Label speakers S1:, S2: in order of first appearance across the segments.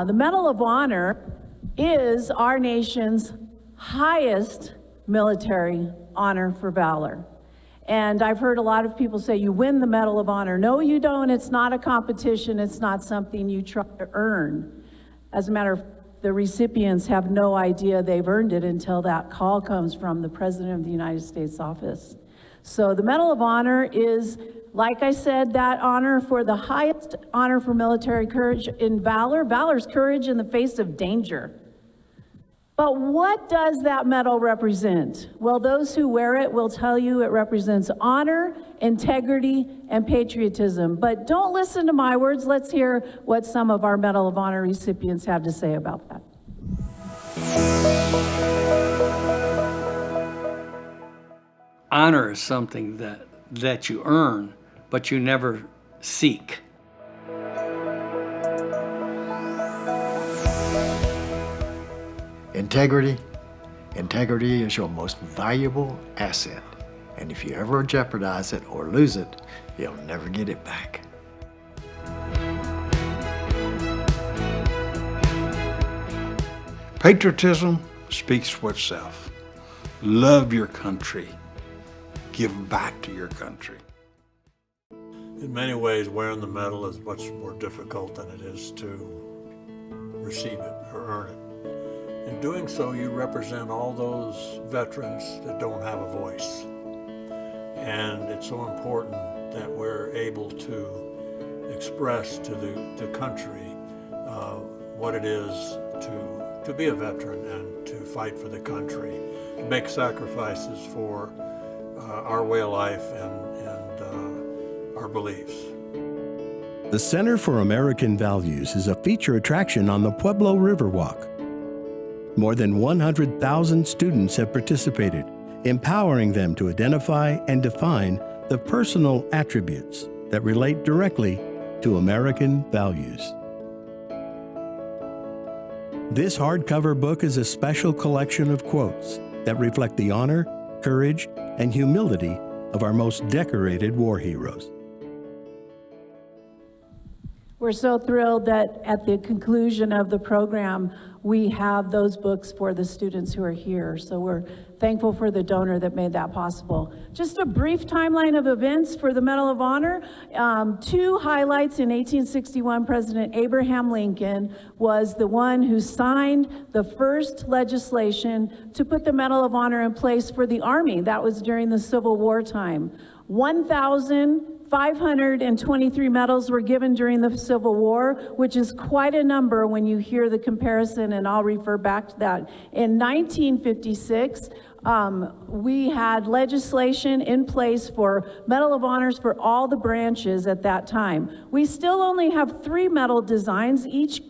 S1: The Medal of Honor is our nation's highest military honor for valor. And I've heard a lot of people say, you win the Medal of Honor. No, you don't. It's not a competition. It's not something you try to earn. As a matter of fact, the recipients have no idea they've earned it until that call comes from the President of the United States office. So the Medal of Honor is, like I said, that honor for the highest honor for military courage in valor. Valor's courage in the face of danger. But what does that medal represent? Well, those who wear it will tell you it represents honor, integrity, and patriotism. But don't listen to my words. Let's hear what some of our Medal of Honor recipients have to say about that.
S2: Honor is something that you earn, but you never seek.
S3: Integrity. Integrity is your most valuable asset. And if you ever jeopardize it or lose it, you'll never get it back.
S4: Patriotism speaks for itself. Love your country. Give back to your country.
S5: In many ways, wearing the medal is much more difficult than it is to receive it or earn it. In doing so, you represent all those veterans that don't have a voice. And it's so important that we're able to express to the country what it is to be a veteran and to fight for the country, to make sacrifices for our way of life and our beliefs.
S6: The Center for American Values is a feature attraction on the Pueblo Riverwalk. More than 100,000 students have participated, empowering them to identify and define the personal attributes that relate directly to American values. This hardcover book is a special collection of quotes that reflect the honor, courage, and humility of our most decorated war heroes.
S1: We're so thrilled that at the conclusion of the program, we have those books for the students who are here. So we're thankful for the donor that made that possible. Just a brief timeline of events for the Medal of Honor. Two highlights: in 1861, President Abraham Lincoln was the one who signed the first legislation to put the Medal of Honor in place for the Army. That was during the Civil War time. 1,523 medals were given during the Civil War, which is quite a number when you hear the comparison, and I'll refer back to that. In 1956, we had legislation in place for Medal of Honors for all the branches at that time. We still only have 3 medal designs. Each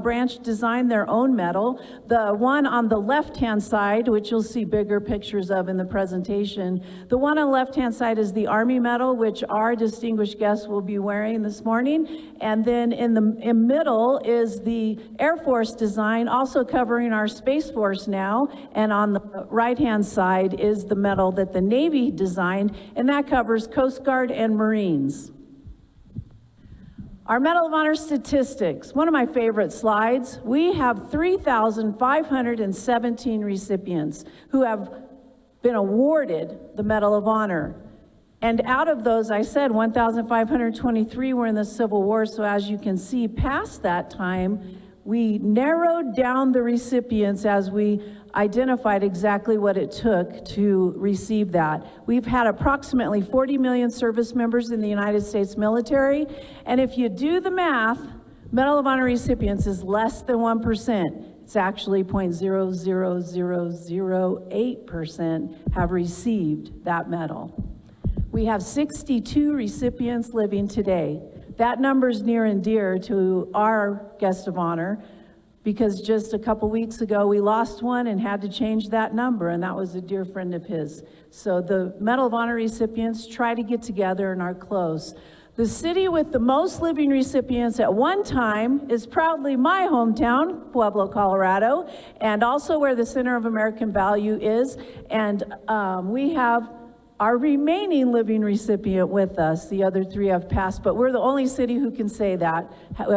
S1: branch designed their own medal. The one on the left-hand side, which you'll see bigger pictures of in the presentation, the one on the left-hand side is the Army medal, which our distinguished guests will be wearing this morning. And then in the middle is the Air Force design, also covering our Space Force now. And on the right-hand side is the medal that the Navy designed, and that covers Coast Guard and Marines. Our Medal of Honor statistics, one of my favorite slides. We have 3,517 recipients who have been awarded the Medal of Honor. And out of those, I said 1,523 were in the Civil War, so as you can see, past that time, we narrowed down the recipients as we identified exactly what it took to receive that. We've had approximately 40 million service members in the United States military, and if you do the math, Medal of Honor recipients is less than 1%. It's actually 0.00008% have received that medal. We have 62 recipients living today. That number's near and dear to our guest of honor, because just a couple weeks ago we lost one and had to change that number, and that was a dear friend of his. So the Medal of Honor recipients try to get together and are close. The city with the most living recipients at one time is proudly my hometown, Pueblo, Colorado, and also where the Center of American Value is. And we have our remaining living recipient with us. The other 3 have passed, but we're the only city who can say that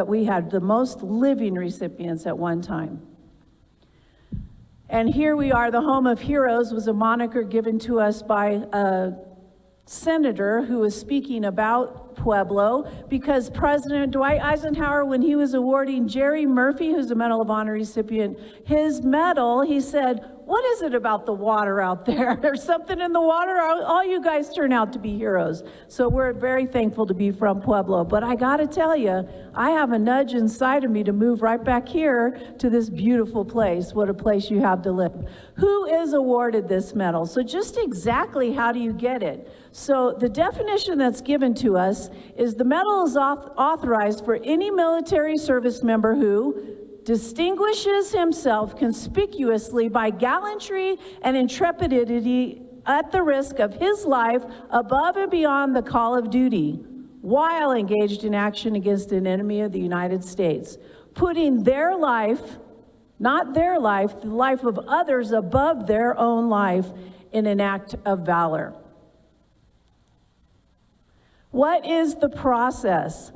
S1: we had the most living recipients at one time. And here we are, the home of heroes was a moniker given to us by a senator who was speaking about Pueblo, because President Dwight Eisenhower, when he was awarding Jerry Murphy, who's a Medal of Honor recipient, his medal, he said, "What is it about the water out there? There's something in the water. All you guys turn out to be heroes." So we're very thankful to be from Pueblo. But I gotta tell you, I have a nudge inside of me to move right back here to this beautiful place. What a place you have to live. Who is awarded this medal? So just exactly how do you get it? So the definition that's given to us is the medal is authorized for any military service member who distinguishes himself conspicuously by gallantry and intrepidity at the risk of his life above and beyond the call of duty while engaged in action against an enemy of the United States, putting their life, not their life, the life of others above their own life in an act of valor. What is the process?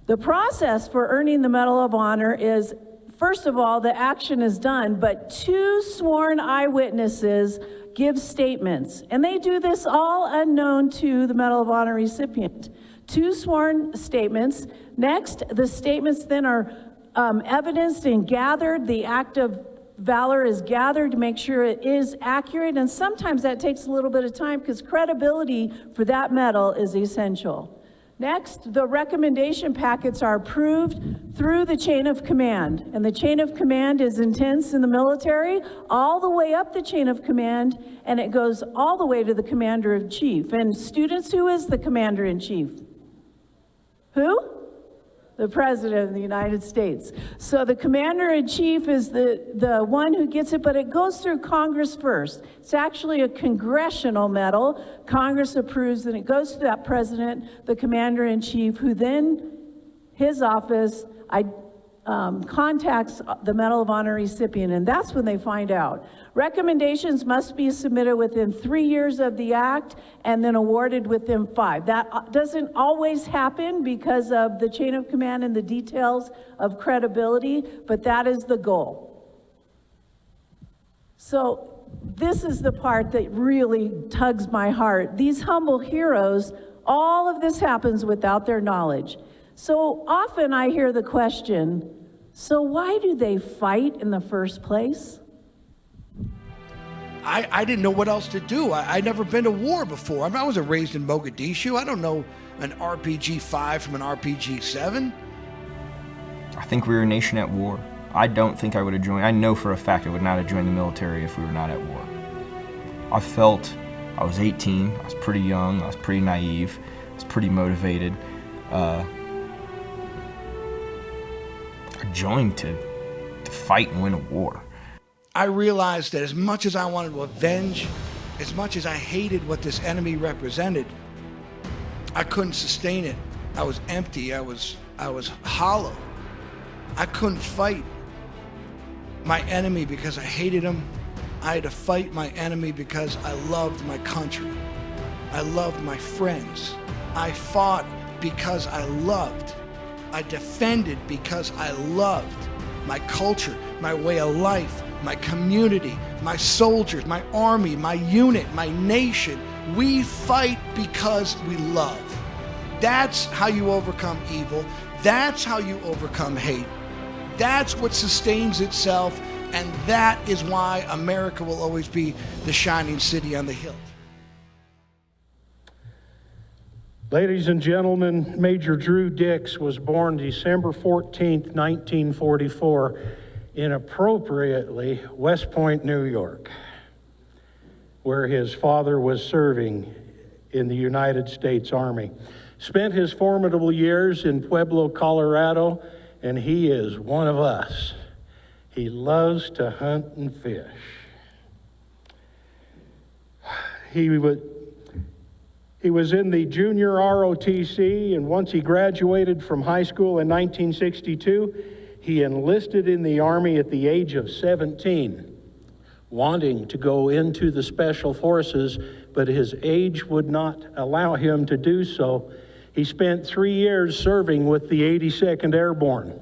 S1: The process for earning the Medal of Honor is, first of all, the action is done, but 2 sworn eyewitnesses give statements, and they do this all unknown to the Medal of Honor recipient. 2 sworn statements. Next, the statements then are evidenced and gathered. The act of valor is gathered to make sure it is accurate, and sometimes that takes a little bit of time because credibility for that medal is essential. Next, the recommendation packets are approved through the chain of command, and the chain of command is intense in the military, all the way up the chain of command, and it goes all the way to the commander-in-chief. And students, who is the commander-in-chief? Who? The President of the United States. So the Commander-in-Chief is the one who gets it, but it goes through Congress first. It's actually a congressional medal. Congress approves, and it goes to that President, the Commander-in-Chief, who then, his office, contacts the Medal of Honor recipient, and that's when they find out. Recommendations must be submitted within 3 years of the act and then awarded within 5. That doesn't always happen because of the chain of command and the details of credibility, but that is the goal. So this is the part that really tugs my heart. These humble heroes, all of this happens without their knowledge. So often I hear the question, so why do they fight in the first place?
S7: I didn't know what else to do. I'd never been to war before. I mean, I wasn't raised in Mogadishu. I don't know an RPG-5 from an RPG-7.
S8: I think we were a nation at war. I don't think I would have joined. I know for a fact I would not have joined the military if we were not at war. I was 18, I was pretty young, I was pretty naive, I was pretty motivated. I joined to fight and win a war.
S7: I realized that as much as I wanted to avenge, as much as I hated what this enemy represented, I couldn't sustain it. I was empty, I was hollow. I couldn't fight my enemy because I hated him. I had to fight my enemy because I loved my country. I loved my friends. I fought because I loved. I defended because I loved my culture, my way of life, my community, my soldiers, my army, my unit, my nation. We fight because we love. That's how you overcome evil. That's how you overcome hate. That's what sustains itself, and that is why America will always be the shining city on the hill.
S9: Ladies and gentlemen, Major Drew Dix was born December 14th, 1944, in appropriately West Point, New York, where his father was serving in the United States Army. Spent his formidable years in Pueblo, Colorado, and he is one of us. He loves to hunt and fish. He was in the junior ROTC, and once he graduated from high school in 1962, he enlisted in the Army at the age of 17, wanting to go into the Special Forces, but his age would not allow him to do so. He spent 3 years serving with the 82nd Airborne.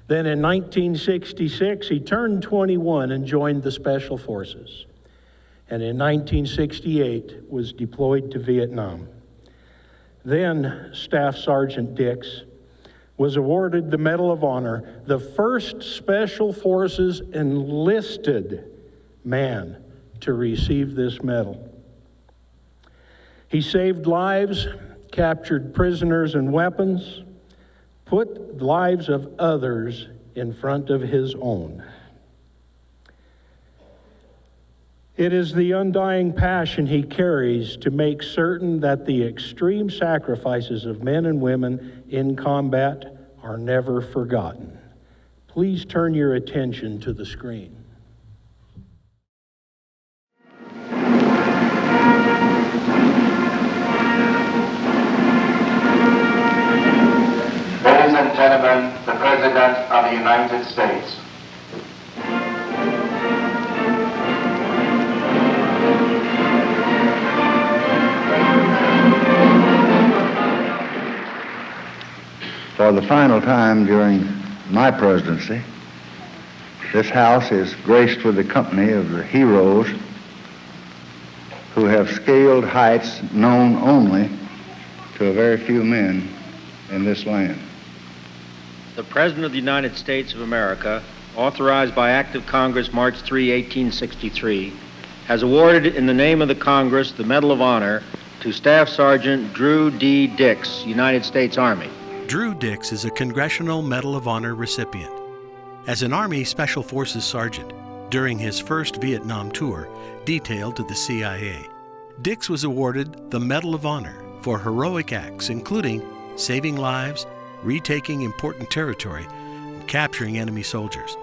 S9: Then in 1966, he turned 21 and joined the Special Forces. And in 1968, was deployed to Vietnam. Then Staff Sergeant Dix was awarded the Medal of Honor, the first Special Forces enlisted man to receive this medal. He saved lives, captured prisoners and weapons, put the lives of others in front of his own. It is the undying passion he carries to make certain that the extreme sacrifices of men and women in combat are never forgotten. Please turn your attention to the screen.
S10: Ladies and gentlemen, the President of the United States.
S11: For the final time during my presidency, this House is graced with the company of the heroes who have scaled heights known only to a very few men in this land.
S12: The President of the United States of America, authorized by Act of Congress March 3, 1863, has awarded in the name of the Congress the Medal of Honor to Staff Sergeant Drew D. Dix, United States Army.
S6: Drew Dix is a Congressional Medal of Honor recipient. As an Army Special Forces sergeant, during his first Vietnam tour, detailed to the CIA, Dix was awarded the Medal of Honor for heroic acts including saving lives, retaking important territory, and capturing enemy soldiers.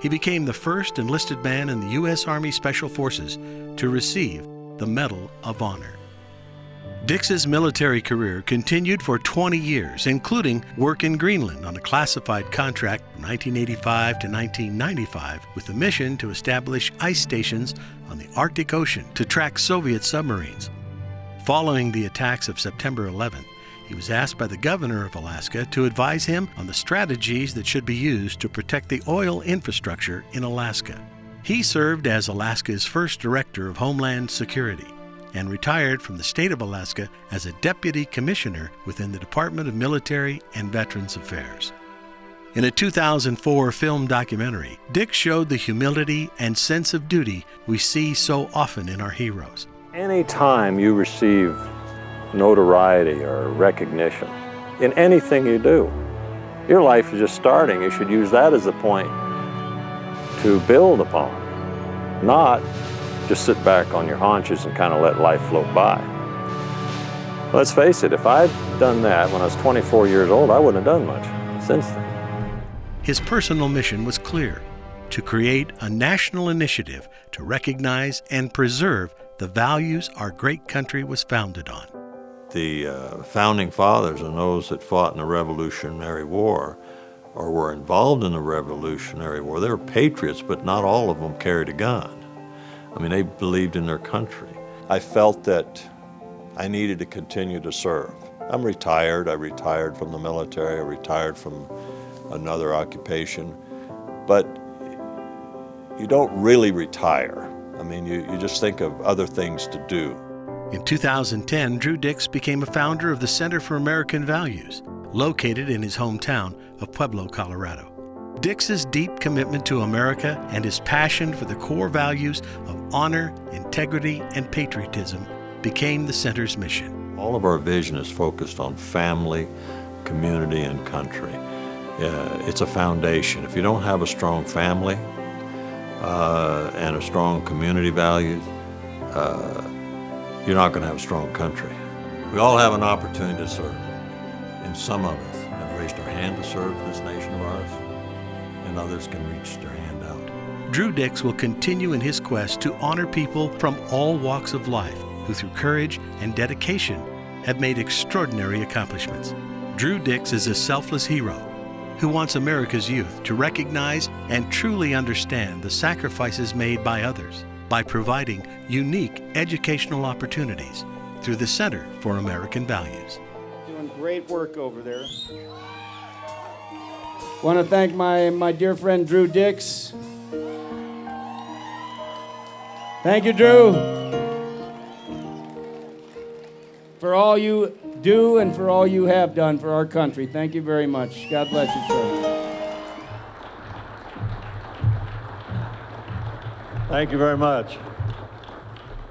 S6: He became the first enlisted man in the U.S. Army Special Forces to receive the Medal of Honor. Dix's military career continued for 20 years, including work in Greenland on a classified contract from 1985 to 1995 with the mission to establish ice stations on the Arctic Ocean to track Soviet submarines. Following the attacks of September 11th, he was asked by the governor of Alaska to advise him on the strategies that should be used to protect the oil infrastructure in Alaska. He served as Alaska's first director of Homeland Security and retired from the state of Alaska as a deputy commissioner within the Department of Military and Veterans Affairs. In a 2004 film documentary, Dix showed the humility and sense of duty we see so often in our heroes.
S13: Anytime you receive notoriety or recognition in anything you do, your life is just starting. You should use that as a point to build upon, not just sit back on your haunches and kind of let life float by. Let's face it, if I'd done that when I was 24 years old, I wouldn't have done much since then.
S6: His personal mission was clear: to create a national initiative to recognize and preserve the values our great country was founded on.
S4: The founding fathers and those that fought in the Revolutionary War or were involved in the Revolutionary War, they were patriots, but not all of them carried a gun. I mean, they believed in their country. I felt that I needed to continue to serve. I'm retired. I retired from the military. I retired from another occupation. But you don't really retire. I mean, you just think of other things to do.
S6: In 2010, Drew Dix became a founder of the Center for American Values, located in his hometown of Pueblo, Colorado. Dix's deep commitment to America and his passion for the core values of honor, integrity, and patriotism became the center's mission.
S4: All of our vision is focused on family, community, and country. It's a foundation. If you don't have a strong family and a strong community values, you're not going to have a strong country. We all have an opportunity to serve, and some of us have raised our hand to serve this nation of ours, and others can reach their hand out.
S6: Drew Dix will continue in his quest to honor people from all walks of life who through courage and dedication have made extraordinary accomplishments. Drew Dix is a selfless hero who wants America's youth to recognize and truly understand the sacrifices made by others by providing unique educational opportunities through the Center for American Values.
S14: Doing great work over there. Want to thank my dear friend Drew Dix. Thank you, Drew, for all you do and for all you have done for our country. Thank you very much. God bless you, sir.
S13: Thank you very much.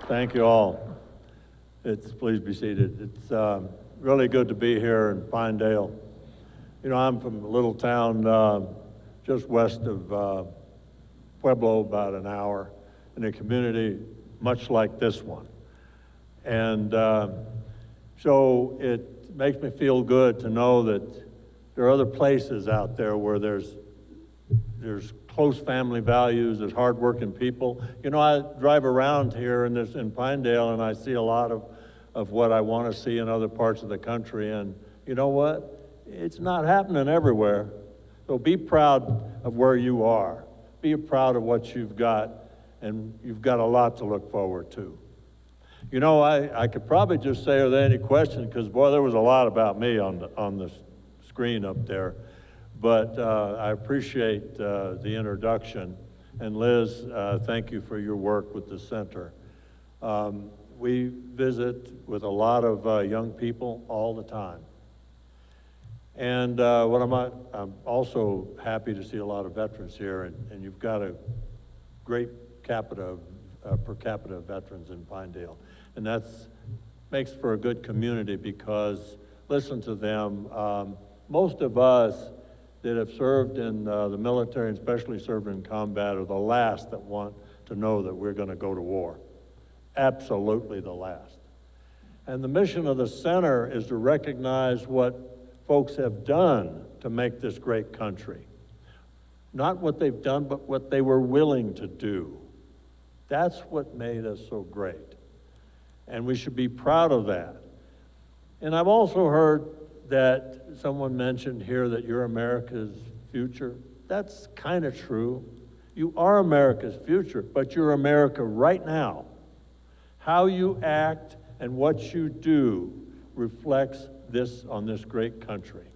S13: Thank you all. Please be seated. It's really good to be here in Pinedale. You know, I'm from a little town just west of Pueblo, about an hour, in a community much like this one. And so it makes me feel good to know that there are other places out there where there's close family values, there's hardworking people. You know, I drive around here in Pinedale and I see a lot of what I want to see in other parts of the country, and you know what? It's not happening everywhere. So be proud of where you are. Be proud of what you've got, and you've got a lot to look forward to. You know, I could probably just say, are there any questions? Because boy, there was a lot about me on the screen up there. But I appreciate the introduction. And Liz, thank you for your work with the center. We visit with a lot of young people all the time. And I'm also happy to see a lot of veterans here, and you've got a great per capita veterans in Pinedale. And that makes for a good community because, listen to them, most of us that have served in the military, and especially served in combat, are the last that want to know that we're going to go to war. Absolutely the last. And the mission of the center is to recognize what folks have done to make this great country. Not what they've done, but what they were willing to do. That's what made us so great. And we should be proud of that. And I've also heard that someone mentioned here that you're America's future. That's kind of true. You are America's future, but you're America right now. How you act and what you do reflects this on this great country.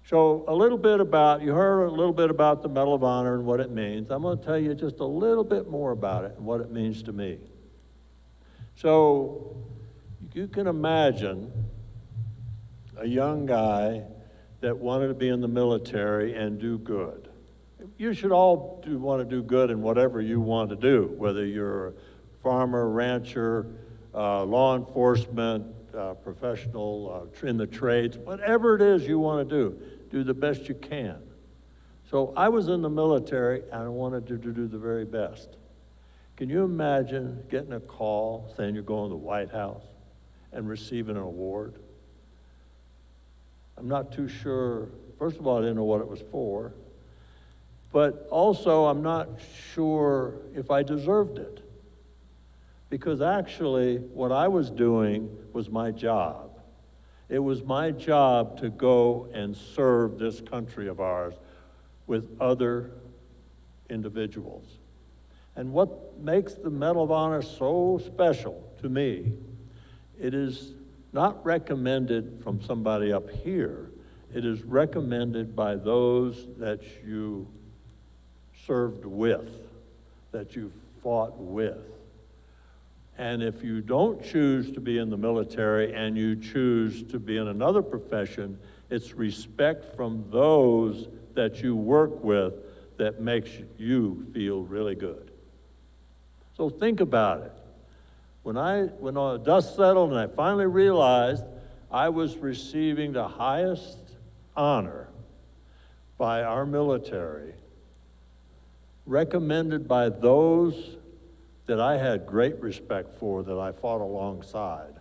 S13: So you heard a little bit about the Medal of Honor and what it means. I'm going to tell you just a little bit more about it and what it means to me. So you can imagine a young guy that wanted to be in the military and do good. You should all want to do good in whatever you want to do, whether you're a farmer, rancher, law enforcement, professional, in the trades, whatever it is you want to do the best you can. So I was in the military and I wanted to do the very best. Can you imagine getting a call saying you're going to the White House and receiving an award? I'm not too sure. First of all, I didn't know what it was for, but also I'm not sure if I deserved it. Because actually, what I was doing was my job. It was my job to go and serve this country of ours with other individuals. And what makes the Medal of Honor so special to me, it is not recommended from somebody up here. It is recommended by those that you served with, that you fought with. And if you don't choose to be in the military and you choose to be in another profession, it's respect from those that you work with that makes you feel really good. So think about it. When the dust settled and I finally realized I was receiving the highest honor by our military, recommended by those that I had great respect for, that I fought alongside,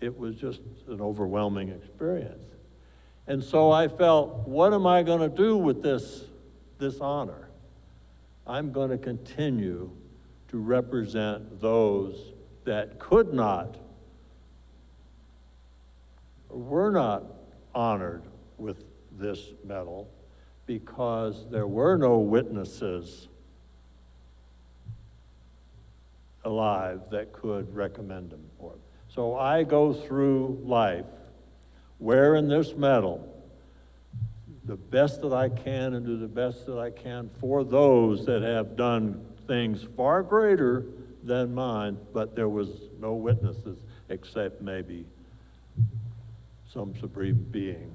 S13: it was just an overwhelming experience. And so I felt, what am I going to do with this honor? I'm going to continue to represent those that could not, or were not honored with this medal because there were no witnesses alive that could recommend them for it. So I go through life wearing this medal the best that I can and do the best that I can for those that have done things far greater than mine, but there was no witnesses except maybe some supreme being,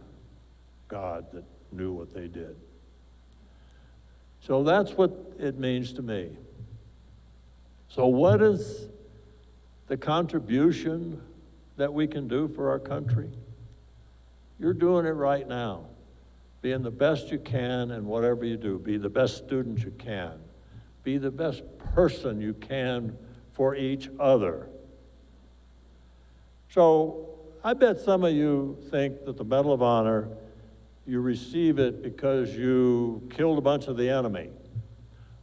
S13: God, that knew what they did. So that's what it means to me. So what is the contribution that we can do for our country? You're doing it right now, being the best you can in whatever you do. Be the best student you can. Be the best person you can for each other. So I bet some of you think that the Medal of Honor, you receive it because you killed a bunch of the enemy,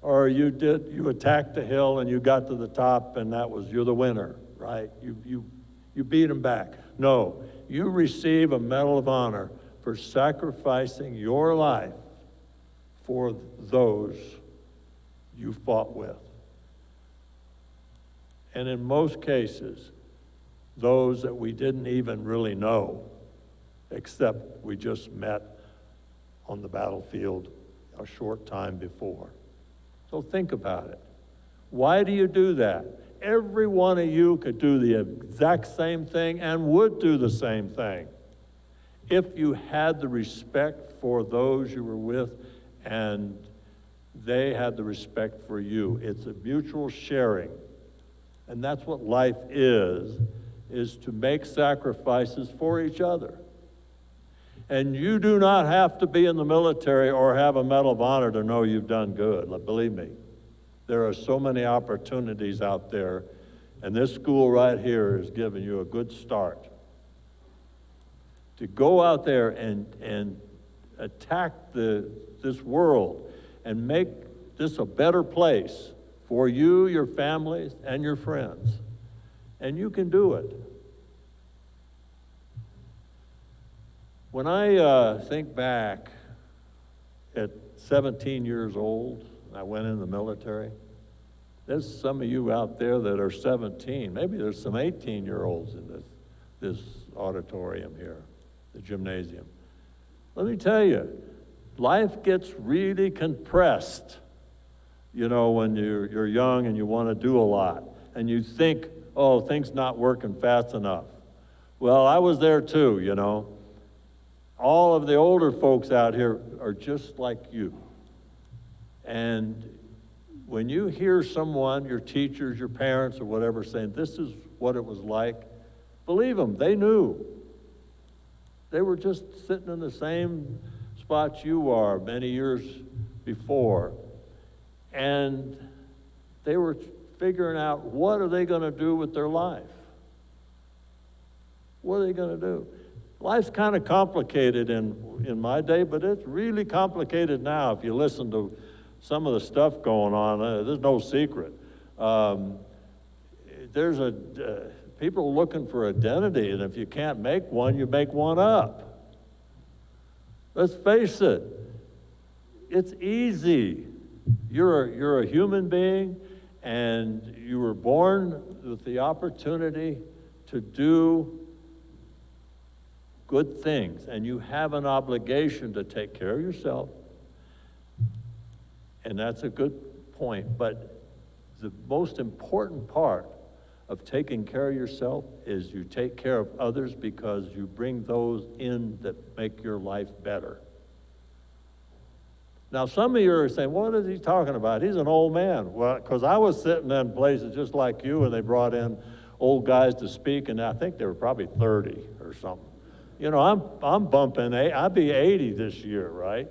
S13: or you attacked a hill and you got to the top and you're the winner, right? You beat them back. No, you receive a Medal of Honor for sacrificing your life for those you fought with. And in most cases, those that we didn't even really know, except we just met on the battlefield a short time before. So think about it. Why do you do that? Every one of you could do the exact same thing and would do the same thing if you had the respect for those you were with and they had the respect for you. It's a mutual sharing. And that's what life is to make sacrifices for each other. And you do not have to be in the military or have a Medal of Honor to know you've done good. Believe me, there are so many opportunities out there, and this school right here is giving you a good start to go out there and attack this world and make this a better place for you, your families, and your friends. And you can do it. When I think back at 17 years old, I went in the military. There's some of you out there that are 17. Maybe there's some 18-year-olds in this auditorium here, the gymnasium. Let me tell you, life gets really compressed, you know, when you're young and you want to do a lot. And you think, oh, things not working fast enough. Well, I was there too, you know. All of the older folks out here are just like you. And when you hear someone, your teachers, your parents, or whatever, saying, this is what it was like, believe them, they knew. They were just sitting in the same spots you are many years before. And they were figuring out, what are they going to do with their life? What are they going to do? Life's kind of complicated in my day, but it's really complicated now. If you listen to some of the stuff going on, there's no secret. People looking for identity, and if you can't make one, you make one up. Let's face it, it's easy. You're a human being, and you were born with the opportunity to do good things, and you have an obligation to take care of yourself. And that's a good point, but the most important part of taking care of yourself is you take care of others, because you bring those in that make your life better. Now, some of you are saying, what is he talking about? He's an old man. Well, because I was sitting in places just like you, and they brought in old guys to speak, and I think they were probably 30 or something. You know, I'm bumping, I'll be 80 this year, right?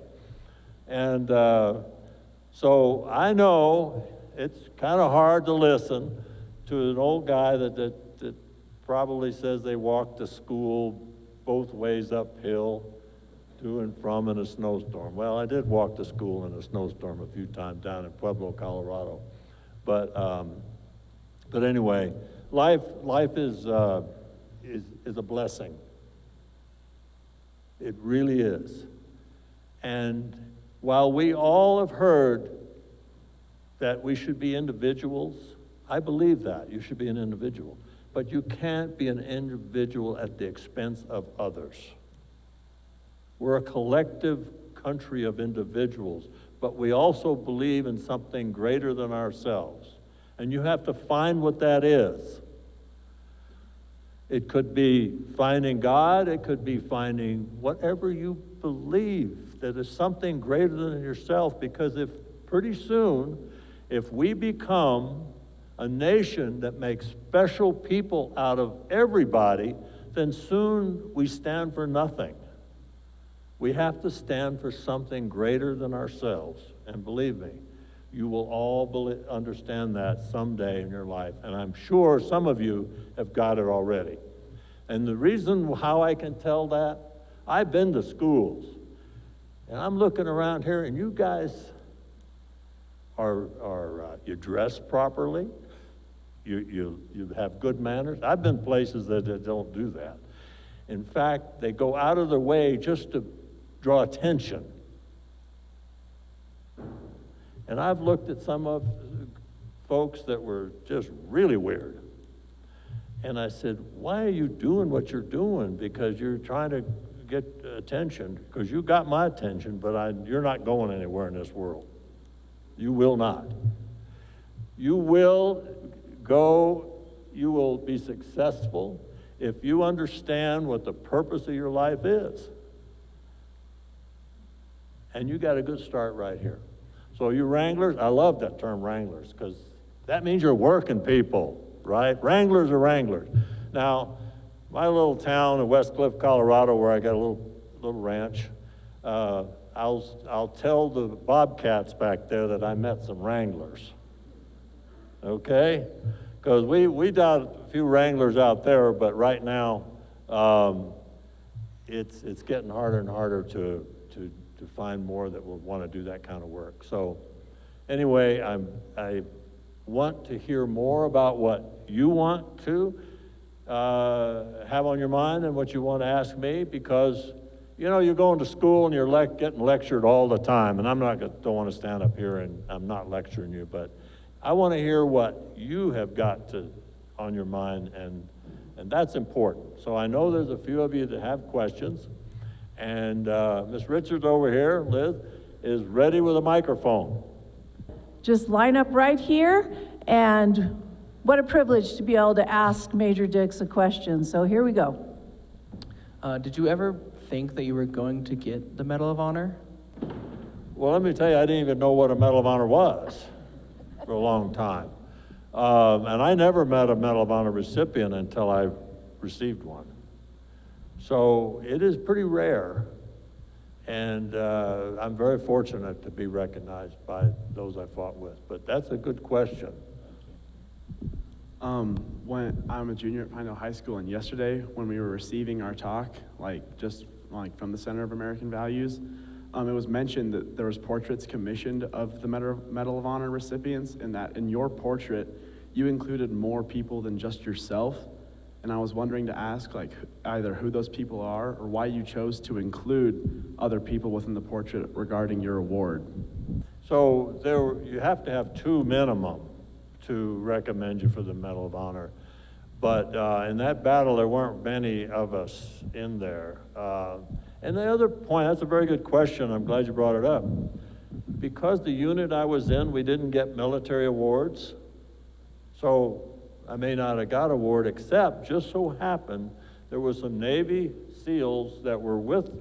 S13: And so I know it's kind of hard to listen to an old guy that probably says they walked to school both ways uphill, to and from in a snowstorm. Well, I did walk to school in a snowstorm a few times down in Pueblo, Colorado. But anyway, life is a blessing. It really is. And while we all have heard that we should be individuals I believe that. You should be an individual. But you can't be an individual at the expense of others. We're a collective country of individuals, but we also believe in something greater than ourselves. And you have to find what that is. It could be finding God, it could be finding whatever you believe that is something greater than yourself, because if pretty soon, if we become a nation that makes special people out of everybody, then soon we stand for nothing. We have to stand for something greater than ourselves. And believe me, you will all understand that someday in your life. And I'm sure some of you have got it already. And the reason how I can tell that, I've been to schools. And I'm looking around here, and you guys you dress properly. You have good manners. I've been places that don't do that. In fact, they go out of their way just to draw attention. And I've looked at some of folks that were just really weird. And I said, why are you doing what you're doing? Because you're trying to get attention, because you got my attention, but you're not going anywhere in this world. You will not. You will go, you will be successful if you understand what the purpose of your life is. And you got a good start right here. So you wranglers, I love that term wranglers, because that means you're working people, right? Wranglers are wranglers. Now, my little town in West Cliff, Colorado, where I got a little ranch, I'll tell the bobcats back there that I met some wranglers, okay? Because we got a few wranglers out there, but right now, it's getting harder and harder to find more that will want to do that kind of work. So anyway, I want to hear more about what you want to have on your mind and what you want to ask me, because you know, you're going to school and you're getting lectured all the time, and don't want to stand up here and I'm not lecturing you, but I want to hear what you have got on your mind, and that's important. So I know there's a few of you that have questions, and Miss Richards over here, Liz, is ready with a microphone.
S1: Just line up right here, and what a privilege to be able to ask Major Dix a question. So here we go.
S15: Did you ever think that you were going to get the Medal of Honor?
S13: Well, let me tell you, I didn't even know what a Medal of Honor was for a long time. And I never met a Medal of Honor recipient until I received one. So it is pretty rare. And I'm very fortunate to be recognized by those I fought with. But that's a good question.
S16: When I'm a junior at Pinedale High School, and yesterday when we were receiving our talk, just from the Center of American Values, it was mentioned that there was portraits commissioned of the Medal of Honor recipients, and that in your portrait, you included more people than just yourself. And I was wondering to ask, either who those people are or why you chose to include other people within the portrait regarding your award.
S13: So you have to have two minimum to recommend you for the Medal of Honor. But in that battle, there weren't many of us in there. And the other point, that's a very good question. I'm glad you brought it up. Because the unit I was in, we didn't get military awards. So I may not have got an award, except just so happened there were some Navy SEALs that were with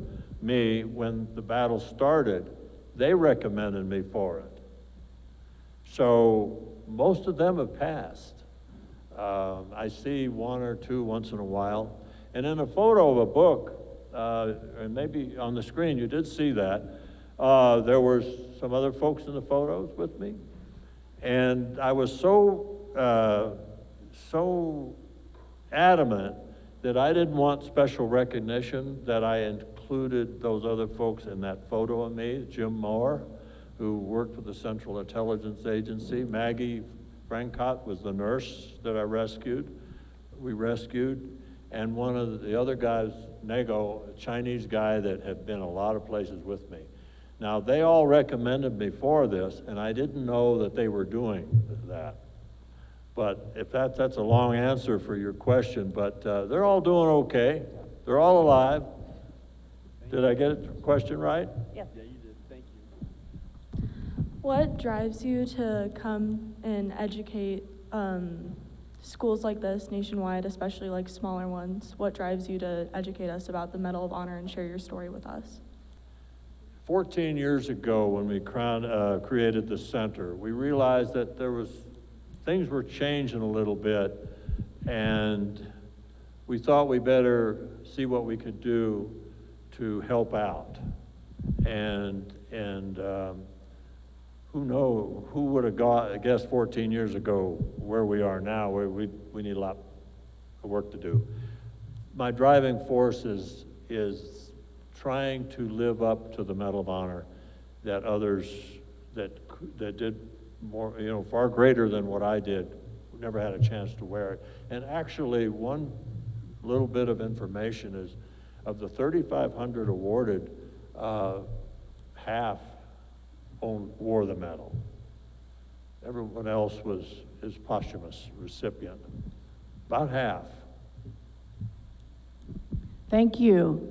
S13: me when the battle started. They recommended me for it. So most of them have passed. I see one or two once in a while. And in a photo of a book, and maybe on the screen you did see that, there were some other folks in the photos with me. And I was so adamant that I didn't want special recognition that I included those other folks in that photo of me. Jim Moore, who worked with the Central Intelligence Agency. Maggie Francott was the nurse that we rescued. And one of the other guys, Nego, a Chinese guy that had been a lot of places with me. Now, they all recommended me for this, and I didn't know that they were doing that. But if that's a long answer for your question, but they're all doing okay. They're all alive. Did I get the question right?
S1: Yes.
S16: Yeah, you did. Thank you.
S17: What drives you to come and educate schools like this nationwide, especially like smaller ones? What drives you to educate us about the Medal of Honor and share your story with us?
S13: 14 years ago, when we created the center, we realized that things were changing a little bit, and we thought we better see what we could do to help out. And who would have guessed 14 years ago where we are now, where we need a lot of work to do. My driving force is trying to live up to the Medal of Honor that others that did more, far greater than what I did, never had a chance to wear it. And actually, one little bit of information is, of the 3,500 awarded, half wore the medal. Everyone else is posthumous recipient. About half.
S1: Thank you.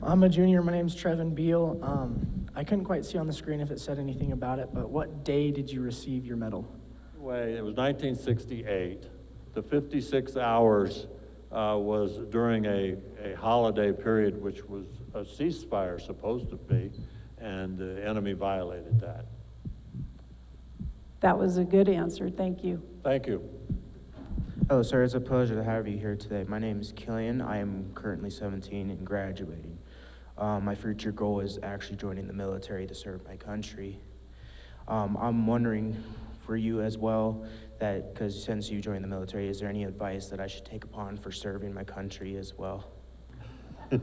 S18: I'm a junior. My name's Trevin Beal. I couldn't quite see on the screen if it said anything about it, but what day did you receive your medal?
S13: It was 1968. The 56 hours was during a holiday period, which was a ceasefire supposed to be, and the enemy violated that.
S1: That was a good answer. Thank you.
S13: Thank you.
S19: Hello, sir. It's a pleasure to have you here today. My name is Killian. I am currently 17 and graduating. My future goal is actually joining the military to serve my country. I'm wondering for you as well, that because since you joined the military, is there any advice that I should take upon for serving my country as well?
S13: This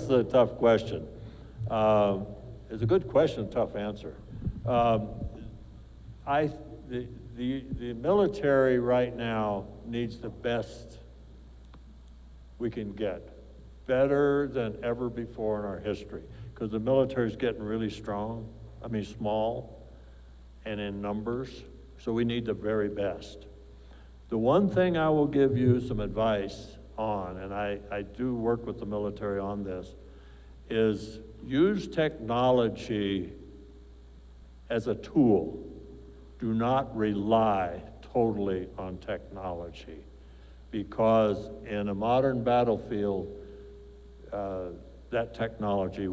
S13: is a tough question. It's a good question, tough answer. The military right now needs the best we can get, better than ever before in our history, because the military is getting really small and in numbers, so we need the very best. The one thing I will give you some advice on, and I do work with the military on this, is use technology as a tool. Do not rely totally on technology, because in a modern battlefield, that technology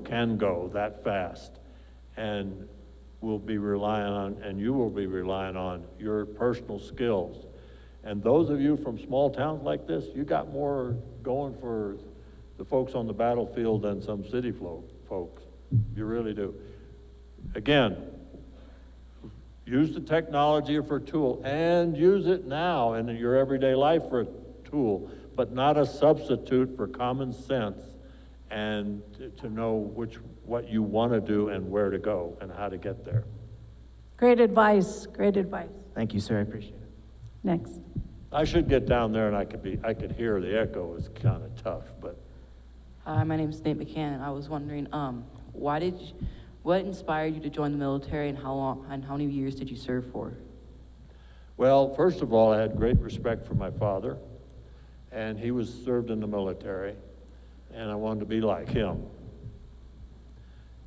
S13: can go that fast, and will be relying on, and you will be relying on your personal skills. And those of you from small towns like this, you got more going for the folks on the battlefield than some city folks. You really do. Again, use the technology for a tool, and use it now in your everyday life for a tool, but not a substitute for common sense and to know what you want to do and where to go and how to get there.
S1: Great advice. Great advice.
S19: Thank you, sir. I appreciate it.
S1: Next.
S13: I should get down there and I could hear the echo. Is kind of tough, but.
S20: Hi, my name is Nate McCann. I was wondering, what inspired you to join the military, and how many years did you serve for?
S13: Well, first of all, I had great respect for my father, and he was served in the military, and I wanted to be like him.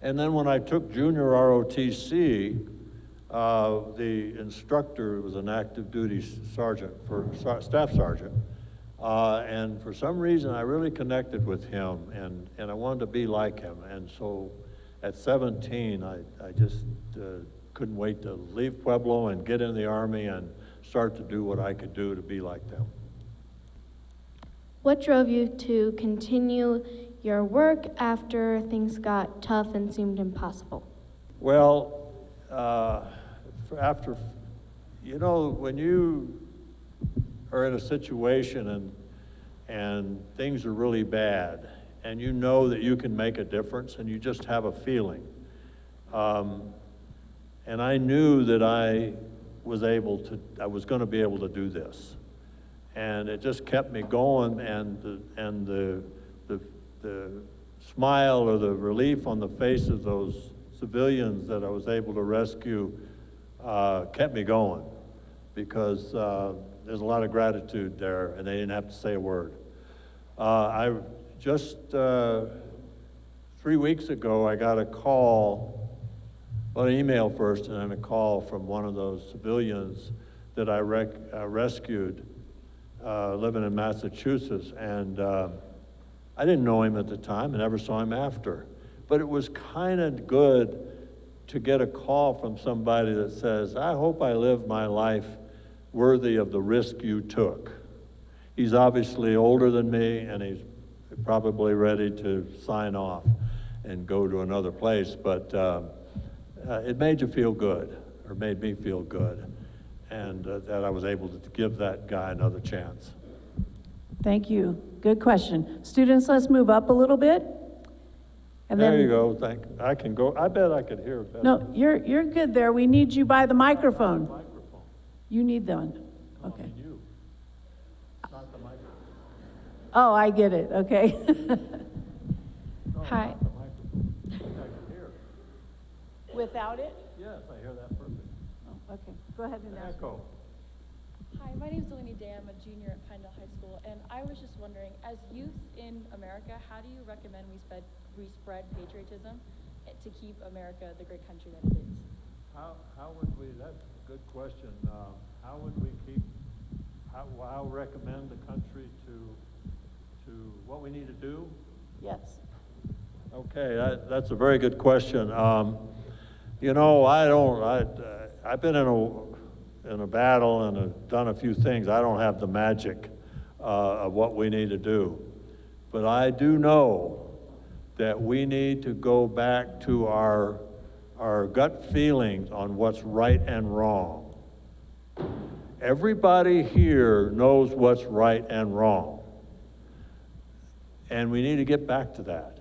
S13: And then when I took junior ROTC, the instructor was an active duty sergeant, staff sergeant, and for some reason I really connected with him, and I wanted to be like him. And so at 17, I just couldn't wait to leave Pueblo and get in the Army and start to do what I could do to be like them.
S21: What drove you to continue your work after things got tough and seemed impossible?
S13: Well, when you are in a situation and things are really bad, and you know that you can make a difference, and you just have a feeling. And I knew that I was going to be able to do this. And it just kept me going, and the smile or the relief on the face of those
S4: civilians that I was able to rescue kept me going, because there's a lot of gratitude there, and they didn't have to say a word. I just 3 weeks ago, I got a call, well, an email first, and then a call from one of those civilians that I rescued, living in Massachusetts, and I didn't know him at the time, and never saw him after. But it was kind of good to get a call from somebody that says, I hope I live my life worthy of the risk you took. He's obviously older than me, and he's probably ready to sign off and go to another place, but it made you feel good, or made me feel good, and that I was able to give that guy another chance.
S1: Thank you. Good question. Students, let's move up a little bit. And
S4: there
S1: then,
S4: you go. I can go. I bet I could hear better.
S1: No, you're good there. We need you by the microphone. You need one. Okay.
S4: You. Not the microphone.
S1: Oh, I get it. Okay.
S21: Hi.
S1: Without it?
S4: Yes, I hear that perfect.
S1: Oh, okay. Go ahead and ask.
S4: Echo.
S2: Hi, my name is Delaney Day. I'm a junior at Pinedale High School, and I was just wondering, as youth in America, how do you recommend we spread patriotism to keep America the great country that it is?
S4: How would we, that's a good question. How would we how recommend the country to what we need to do?
S1: Yes.
S4: Okay, that's a very good question. You know, I've been in a battle and have done a few things. I don't have the magic of what we need to do. But I do know that we need to go back to our gut feelings on what's right and wrong. Everybody here knows what's right and wrong. And we need to get back to that.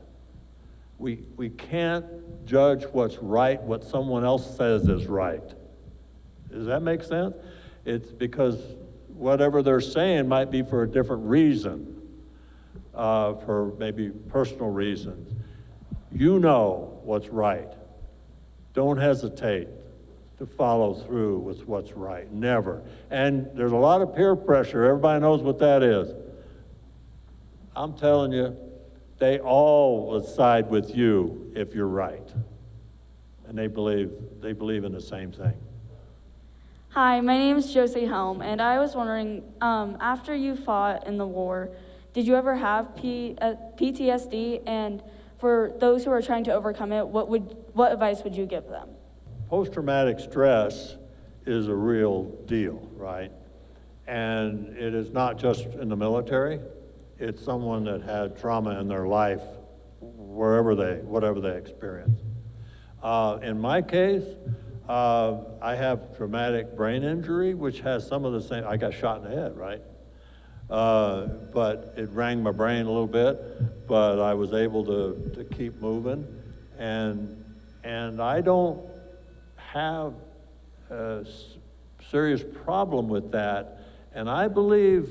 S4: We can't judge what's right, what someone else says is right. Does that make sense? It's because whatever they're saying might be for a different reason, for maybe personal reasons. You know what's right. Don't hesitate to follow through with what's right, never. And there's a lot of peer pressure, everybody knows what that is. I'm telling you, they all will side with you if you're right. And they believe in the same thing.
S22: Hi, my name is Josie Helm, and I was wondering, after you fought in the war, did you ever have PTSD? And for those who are trying to overcome it, what advice would you give them?
S4: Post-traumatic stress is a real deal, right? And it is not just in the military. It's someone that had trauma in their life, whatever they experience. In my case, I have traumatic brain injury, which has some of the same. I got shot in the head, right? But it rang my brain a little bit, but I was able to keep moving, and I don't have a serious problem with that. And I believe,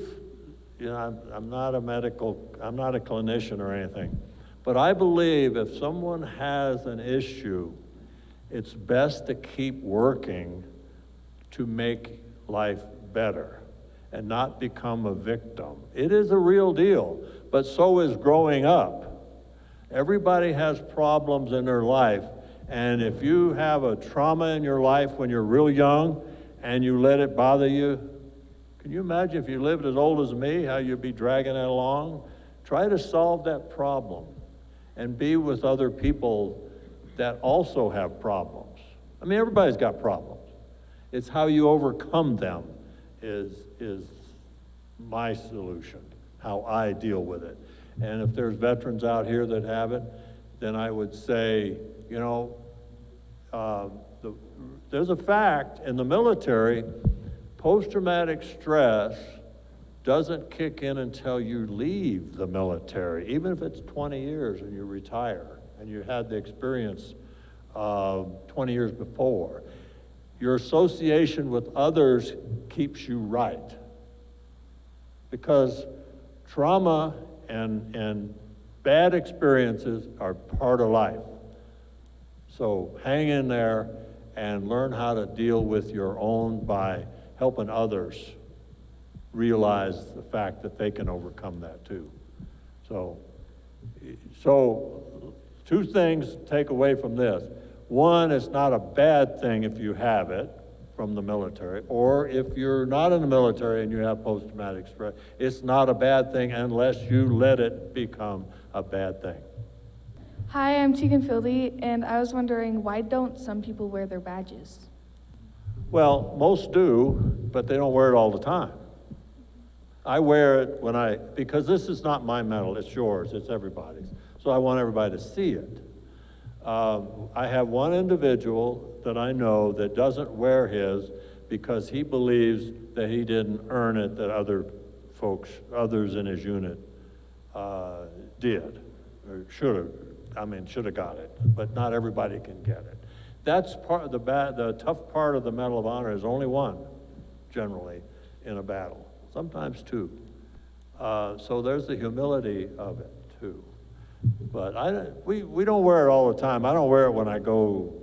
S4: you know, I'm not a clinician or anything, but I believe if someone has an issue, it's best to keep working to make life better and not become a victim. It is a real deal, but so is growing up. Everybody has problems in their life, and if you have a trauma in your life when you're real young and you let it bother you, can you imagine if you lived as old as me, how you'd be dragging that along? Try to solve that problem and be with other people that also have problems. I mean, everybody's got problems. It's how you overcome them is my solution, how I deal with it. And if there's veterans out here that have it, then I would say, you know, there's a fact in the military, post-traumatic stress doesn't kick in until you leave the military, even if it's 20 years and you retire and you had the experience 20 years before. Your association with others keeps you right, because trauma and bad experiences are part of life.
S13: So hang in there and learn how to deal with your own by helping others realize the fact that they can overcome that too. So two things to take away from this. One, it's not a bad thing if you have it from the military, or if you're not in the military and you have post-traumatic stress, it's not a bad thing unless you let it become a bad thing.
S3: Hi, I'm Tegan Fildy, and I was wondering, why don't some people wear their badges?
S13: Well, most do, but they don't wear it all the time. I wear it because this is not my medal, it's yours, it's everybody's. So I want everybody to see it. I have one individual that I know that doesn't wear his because he believes that he didn't earn it, that others in his unit did, or should have got it, but not everybody can get it. That's part of the tough part of the Medal of Honor is only one, generally, in a battle, sometimes two. So there's the humility of it, too. But we don't wear it all the time. I don't wear it when I go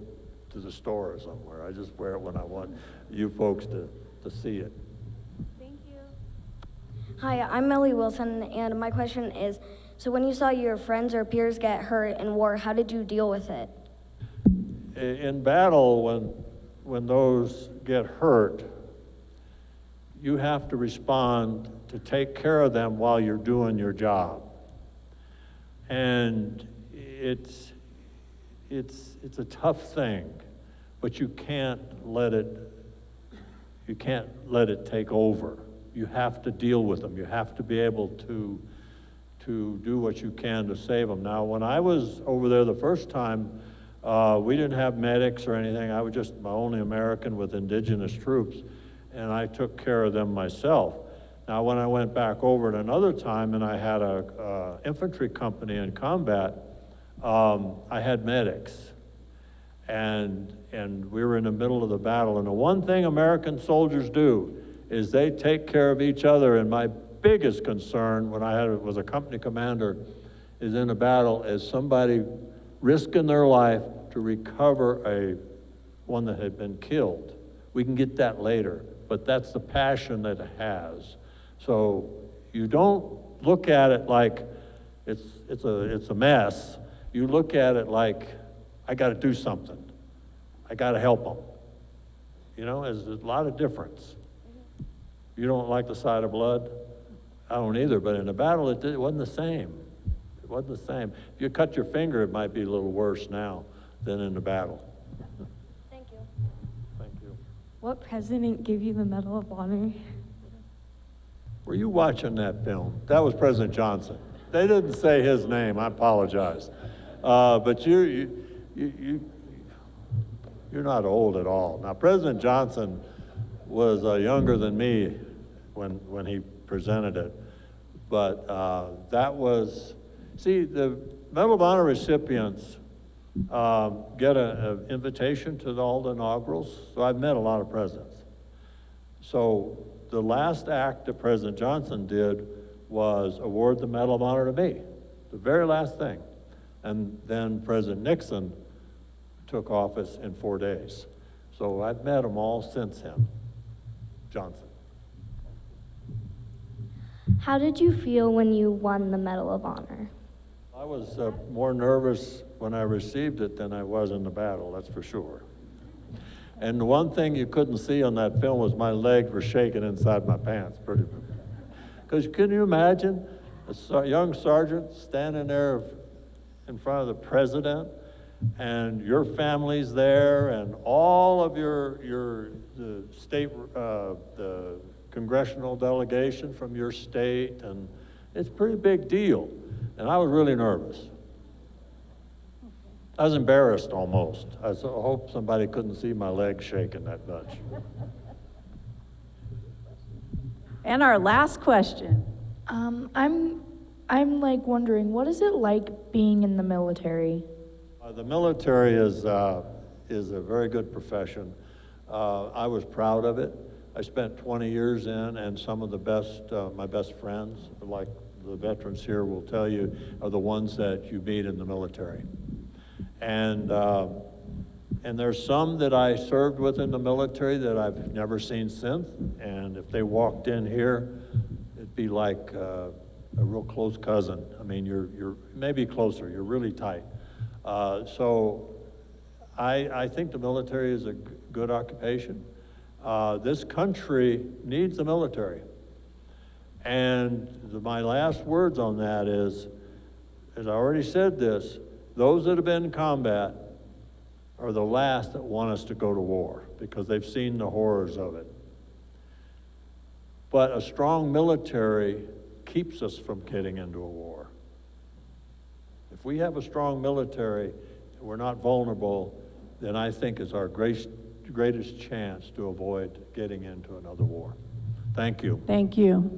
S13: to the store or somewhere. I just wear it when I want you folks to see it.
S21: Thank you. Hi, I'm Melly Wilson, and my question is, so when you saw your friends or peers get hurt in war, how did you deal with it?
S13: In battle, when those get hurt, you have to respond to take care of them while you're doing your job. And it's a tough thing, but you can't let it take over. You have to deal with them. You have to be able to do what you can to save them. Now, when I was over there the first time, we didn't have medics or anything. I was just my only American with indigenous troops, and I took care of them myself. Now, when I went back over at another time and I had a infantry company in combat, I had medics. And we were in the middle of the battle. And the one thing American soldiers do is they take care of each other. And my biggest concern when was a company commander is in a battle is somebody risking their life to recover one that had been killed. We can get that later, but that's the passion that it has. So you don't look at it like it's a mess. You look at it like, I got to do something. I got to help them. You know, there's a lot of difference. You don't like the sight of blood? I don't either, but in a battle, it wasn't the same. It wasn't the same. If you cut your finger, it might be a little worse now than in the battle.
S21: Thank you.
S13: Thank you.
S3: What president gave you the Medal of Honor?
S13: Were you watching that film? That was President Johnson. They didn't say his name, I apologize. But you're not old at all. Now, President Johnson was younger than me when he presented it. But that was, see, the Medal of Honor recipients get an invitation to all the inaugurals. So I've met a lot of presidents. So the last act that President Johnson did was award the Medal of Honor to me, the very last thing. And then President Nixon took office in 4 days. So I've met them all since him, Johnson.
S21: How did you feel when you won the Medal of Honor?
S13: I was more nervous when I received it than I was in the battle, that's for sure. And the one thing you couldn't see on that film was my legs were shaking inside my pants, pretty. Because can you imagine a young sergeant standing there in front of the president, and your family's there, and all of the state, the congressional delegation from your state, and it's a pretty big deal. And I was really nervous. I was embarrassed almost. I hope somebody couldn't see my legs shaking that much.
S1: And our last question.
S3: I'm like wondering, what is it like being in the military?
S13: The military is a very good profession. I was proud of it. I spent 20 years in, and some of the best, my best friends, like the veterans here will tell you, are the ones that you meet in the military. And And there's some that I served with in the military that I've never seen since. And if they walked in here, it'd be like a real close cousin. I mean, you're maybe closer, you're really tight. So I think the military is a good occupation. This country needs the military. And my last words on that is, as I already said this, those that have been in combat are the last that want us to go to war because they've seen the horrors of it. But a strong military keeps us from getting into a war. If we have a strong military and we're not vulnerable, then I think it's our greatest chance to avoid getting into another war. Thank you.
S1: Thank you.